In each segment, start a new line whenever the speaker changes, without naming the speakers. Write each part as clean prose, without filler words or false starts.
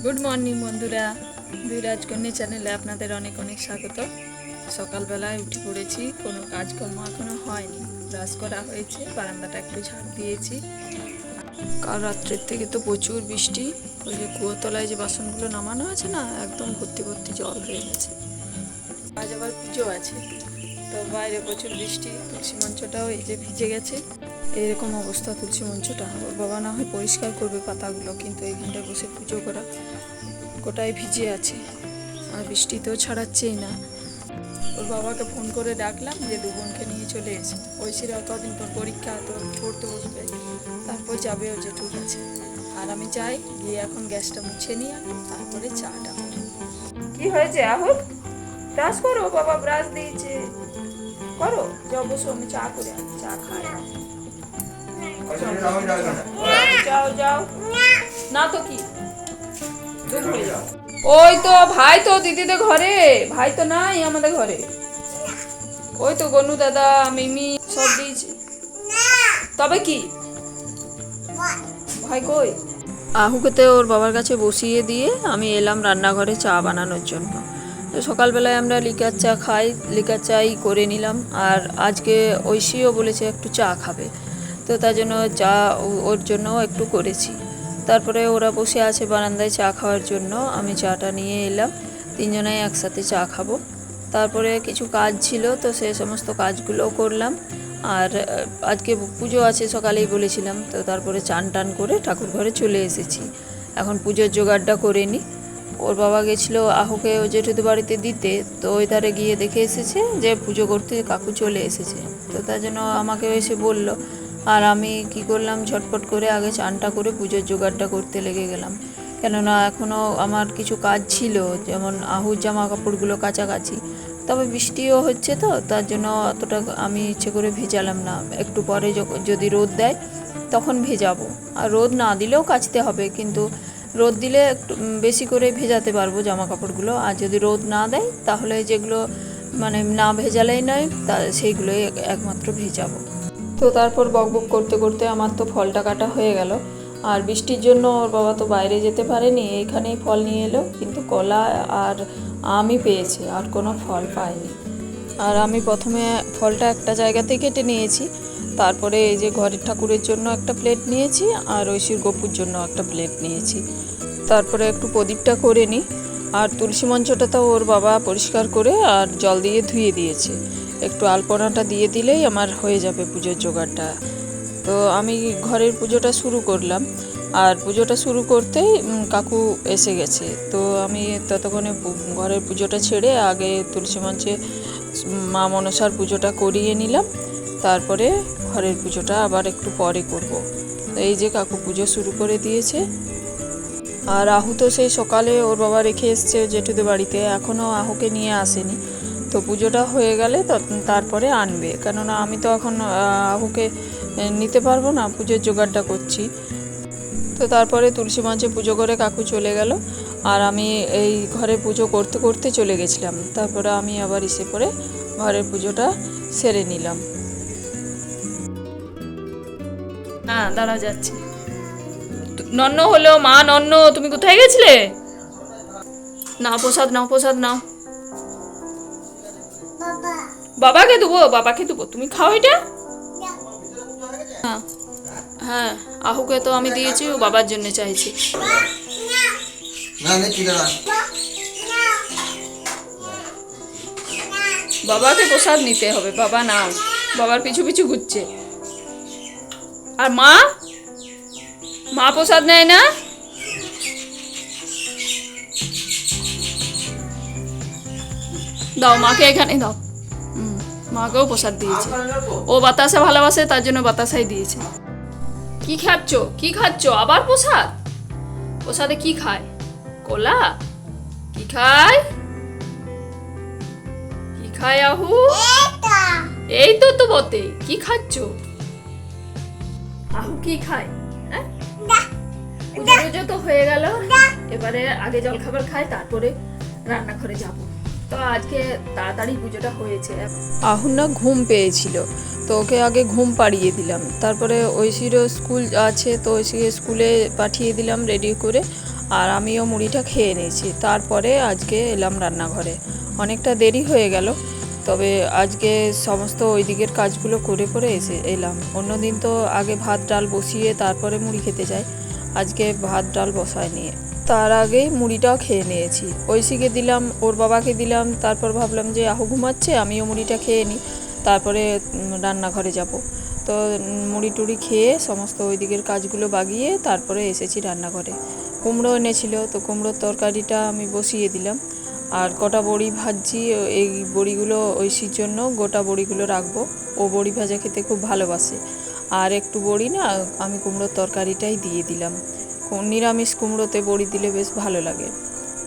Good morning বন্ধুরা, দুই রাজকন্যা চ্যানেলে আপনাদের অনেক অনেক স্বাগত। সকালবেলায় উঠে পড়েছি, কোনো কাজকর্ম এখনও হয়নি। ব্রাশ করা হয়েছে, বারান্দাটা একটু ঝাড় দিয়েছি। কাল রাত্রের থেকে তো প্রচুর বৃষ্টি। ওই যে কুয়োতলায় যে বাসনগুলো নামানো আছে না, একদম ভর্তি ভর্তি জল হয়ে গেছে। আজ আবার পুজো আছে, তো বাইরে প্রচুর বৃষ্টি। তুলসী মঞ্চটাও এই যে ভিজে গেছে। এইরকম অবস্থা তুলসী মঞ্চটা। ওর বাবা না হয় পরিষ্কার করবে পাতাগুলো, কিন্তু এইখানটায় বসে পুজো করা গোটাই ভিজে আছে, আর বৃষ্টিতেও ছাড়াচ্ছেই না। ওর বাবাকে ফোন করে ডাকলাম যে দু বোনকে নিয়ে চলে এসে। ঐশীরা কদিন পর পরীক্ষা, তো পড়তে বসবে, তারপর যাবে ও যেটুক আছে। আর আমি যাই গিয়ে এখন গ্যাসটা মুছে নিয়ে তারপরে চাটা। কি হয়েছে আহুক? ব্রাশ করো, বাবা ব্রাশ দিয়েছে, করো। যাও বসো, আমি চা করে আনি, চা খাই। যাও যাও, না তো কি ওই তো ভাই, তো দিদিদের ঘরে, ভাই তো নাই আমাদের ঘরে। ওই তো গনু দাদা মিমি সব দিয়েছে। তবে কি ভাই কই? আহুকে ওর বাবার কাছে বসিয়ে দিয়ে আমি এলাম রান্নাঘরে চা বানানোর জন্য। তো সকালবেলায় আমরা লিকার চা খাই, লিকার চাই করে নিলাম। আর আজকে ঐশীও বলেছে একটু চা খাবে, তো তার জন্য চা ওর জন্য একটু করেছি। তারপরে ওরা বসে আছে বারান্দায় চা খাওয়ার জন্য, আমি চাটা নিয়ে এলাম। তিনজনেই একসাথে চা খাবো। তারপরে কিছু কাজ ছিল, তো সে সমস্ত কাজগুলোও করলাম। আর আজকে পুজো আছে সকালেই বলেছিলাম, তো তারপরে চান টান করে ঠাকুর ঘরে চলে এসেছি। এখন পুজোর জোগাড়টা করে নিই। ওর বাবা গেছিলো আহুকে ও জেঠুদের বাড়িতে দিতে, তো ওই ধারে গিয়ে দেখে এসেছে যে পুজো করতে কাকু চলে এসেছে, তো তার জন্য আমাকে এসে বলল। আর আমি কি করলাম, ঝটপট করে আগে চানটা করে পুজোর জোগাড়টা করতে লেগে গেলাম। কেননা এখনও আমার কিছু কাজ ছিল, যেমন আহুর জামা কাপড়গুলো কাছাকাছি। তবে বৃষ্টিও হচ্ছে, তো তার জন্য অতটা আমি ইচ্ছে করে ভেজালাম না। একটু পরে যদি রোদ দেয় তখন ভেজাবো, আর রোদ না দিলেও কাচতে হবে, কিন্তু রোদ দিলে একটু বেশি করে ভেজাতে পারবো জামা কাপড়গুলো। আর যদি রোদ না দেয় তাহলে যেগুলো মানে না ভেজালেই নয়, তা সেইগুলোই একমাত্র ভেজাবো। তো তারপর বকবক করতে করতে আমার তো ফলটা কাটা হয়ে গেল। আর বৃষ্টির জন্য ওর বাবা তো বাইরে যেতে পারেনি, এইখানেই ফল নিয়ে এলো, কিন্তু কলা আর আমই পেয়েছে, আর কোনো ফল পাইনি। আর আমি প্রথমে ফলটা একটা জায়গাতেই কেটে নিয়েছি, তারপরে এই যে ঘরের ঠাকুরের জন্য একটা প্লেট নিয়েছি, আর ঐশীর গপুর জন্য একটা প্লেট নিয়েছি। তারপরে একটু প্রদীপটা করে নিই। আর তুলসী মঞ্চটা তো ওর বাবা পরিষ্কার করে আর জল দিয়ে ধুয়ে দিয়েছে। একটু আলপনাটা দিয়ে দিলেই আমার হয়ে যাবে পুজোর জোগাড়টা। তো আমি ঘরের পুজোটা শুরু করলাম। আর পুজোটা শুরু করতেই কাকু এসে গেছে, তো আমি ততক্ষণে ঘরের পুজোটা ছেড়ে আগে তুলসী মঞ্চে মা মনসার পুজোটা করিয়ে নিলাম। তারপরে ঘরের পুজোটা আবার একটু পরে করব। এই যে কাকু পুজো শুরু করে দিয়েছে। আর আহু তো সেই সকালে ওর বাবা রেখে এসছে জেঠুদের বাড়িতে, এখনও আহুকে নিয়ে আসেনি। তো পুজোটা হয়ে গেলে তারপরে আনবে, কেননা আমি তো এখন আহুকে নিতে পারবো না, পুজোর জোগাড়টা করছি। তো তারপরে তুলসী মঞ্চে পুজো করে কাকু চলে গেল, আর আমি এই ঘরে পুজো করতে করতে চলে গেছিলাম। তারপরে আমি আবার এসে পড়ে ঘরের পুজোটা সেরে নিলাম। হ্যাঁ দাঁড়া যাচ্ছি। নন্ন হলো, মা নন্ন তুমি কোথায় গেছিলে? নাও প্রসাদ, নাও প্রসাদ নাও। বাবাকে দেবো, বাবাকে দেবো, তুমি খাও এটা। হ্যাঁ হ্যাঁ, আহুকে তো আমি দিয়েছি, ও বাবার জন্য চাইছি। বাবাকে প্রসাদ নিতে হবে, বাবা নাও। বাবার পিছু পিছু ঘুরছে। আর মা, মা প্রসাদ নেয় না। দাও মাকে, এখানে দাও। মাকেও প্রসাদ দিয়েছে, ও বাতাসা ভালোবাসে, তার জন্য বাতাসাই দিয়েছে। কি খাচ্ছ, কি খাচ্ছ? আবার প্রসাদ? প্রসাদে কি খায়? কলা? কি খায়, কি খায় আহু? এই তো তো বটে, কি খাচ্ছ আহু? কি খায়? হ্যাঁ, পুজো তো হয়ে গেল, এবারে আগে জলখাবার খাই, তারপরে রান্নাঘরে যাব। তো আজকে তাড়াতাড়ি পুজোটা হয়েছে। আহুর না ঘুম পেয়েছিল, তো ওকে আগে ঘুম পাড়িয়ে দিলাম। তারপরে ঐশীরও স্কুল আছে, তো ঐশীকে স্কুলে পাঠিয়ে দিলাম রেডি করে। আর আমিও মুড়িটা খেয়ে নিয়েছি। তারপরে আজকে এলাম রান্নাঘরে। অনেকটা দেরি হয়ে গেল, তবে আজকে সমস্ত ওই দিকের কাজগুলো করে পরে এলাম। অন্যদিন তো আগে ভাত ডাল বসিয়ে তারপরে মুড়ি খেতে যাই, আজকে ভাত ডাল বসায়নি, তার আগেই মুড়িটাও খেয়ে নিয়েছি। ঐশীকে দিলাম, ওর বাবাকে দিলাম, তারপর ভাবলাম যে আহু ঘুমাচ্ছে, আমিও মুড়িটা খেয়ে নিই, তারপরে রান্নাঘরে যাব। তো মুড়ি টুড়ি খেয়ে সমস্ত ওই দিকের কাজগুলো বাগিয়ে তারপরে এসেছি রান্নাঘরে। কুমড়ো এনেছিল, তো কুমড়োর তরকারিটা আমি বসিয়ে দিলাম। আর কটা বড়ি ভাজছি, এই বড়িগুলো ঐশীর জন্য গোটা বড়িগুলো রাখবো, ও বড়ি ভাজা খেতে খুব ভালোবাসে। আর একটু বড়ি না আমি কুমড়োর তরকারিটাই দিয়ে দিলাম, নিরামিষ কুমড়োতে বড়ি দিলে বেশ ভালো লাগে।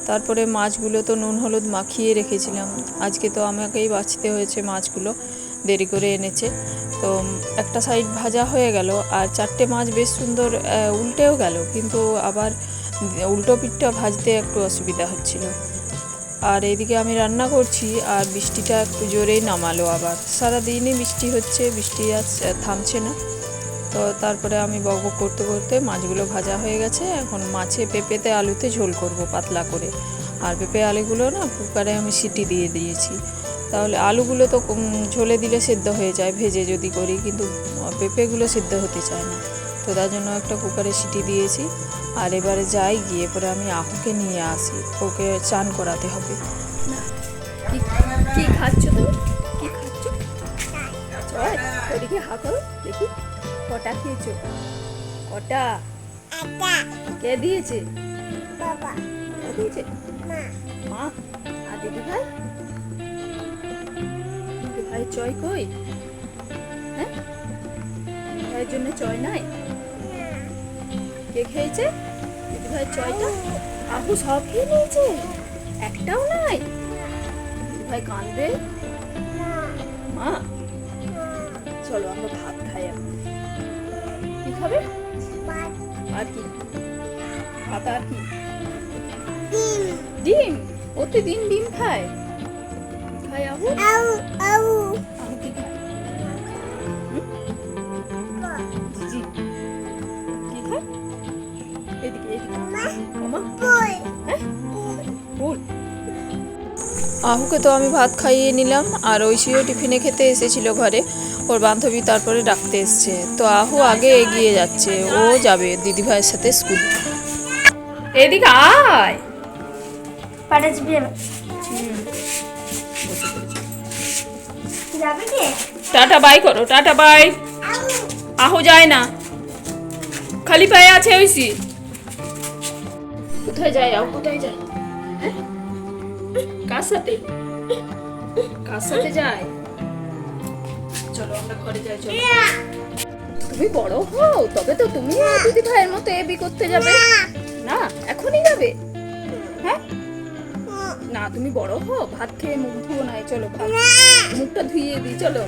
তারপরে মাছগুলো তো নুন হলুদ মাখিয়ে রেখেছিলাম, আজকে তো আমাকেই বাছতে হয়েছে, মাছগুলো দেরি করে এনেছে। তো একটা সাইড ভাজা হয়ে গেল, আর 4টে মাছ বেশ সুন্দর উল্টেও গেল, কিন্তু আবার উল্টো পিঠটা ভাজতে একটু অসুবিধা হচ্ছিল। আর এইদিকে আমি রান্না করছি, আর বৃষ্টিটা একটু জোরেই নামালো আবার। সারাদিনই বৃষ্টি হচ্ছে, বৃষ্টি আজ থামছে না। তো তারপরে আমি বকবক করতে করতে মাছগুলো ভাজা হয়ে গেছে। এখন মাছে পেঁপেতে আলুতে ঝোল করব পাতলা করে। আর পেঁপে আলুগুলো না কুকারে আমি সিটি দিয়ে দিয়েছি, তাহলে আলুগুলো তো ঝোলে দিলে সেদ্ধ হয়ে যায় ভেজে যদি করি, কিন্তু পেঁপেগুলো সেদ্ধ হতে চায় না। তো তার জন্য একটা কুকারে সিটি দিয়েছি। আর এবারে যাই, গিয়ে পরে আমি আহুকে নিয়ে আসি, ওকে চান করাতে হবে। কি খাচ্ছ তুমি? কি খাচ্ছ? চল ওদিকে হা করো দেখি, কটা খেয়েছো? কটা? কে দিয়েছে? বাবা দিয়েছে, মা। আর দিদি ভাই? দিদি ভাই চয় কই? হ্যাঁ, দিদি ভাইয়ের জন্য চয় নাই? কে খেয়েছে দিদি ভাইয়ের চয়টা? আহু সব খেয়ে নিয়েছে, একটাও নাই? দিদি ভাই কাঁদবে। মা চলো আমরা ভাত খাই। এখন কি খাবে? আর কি ভাত? আর কি? ডিম। প্রতিদিন ডিম খায়? খায় আহু? আহু কি খায়? জি কি খায়? এদিকে এদিকে মামা হ্যাঁ ফুল। আহুকে তো আমি ভাত খাইয়ে নিলাম, আর ঐশীও টিফিনে খেতে এসেছিল ঘরে, ওর বান্ধবী তারপরে ডাকতে এসছে। তো আহু আগে এগিয়ে যাচ্ছে, ও যাবে দিদিভাইয়ের সাথে স্কুল। এদিকে আয়। টাটা বাই করো, টাটা বাই। আহু যায় না, খালি পায়ে আছে ঐশী। কোথায় যায় আহু? কোথায় যায়? কার সাথে? কার সাথে যায়? চলো আমরা ঘরে যাই। চলো, তুমি বড় হও তবে তো তুমি দিদি ভাইয়ের মতো এবি করতে যাবে না, এখনই যাবে? হ্যাঁ না, তুমি বড় হও, ভাত খেয়ে মুখ ধুও না। চলো মুখটা ধুইয়ে দিই, চলো।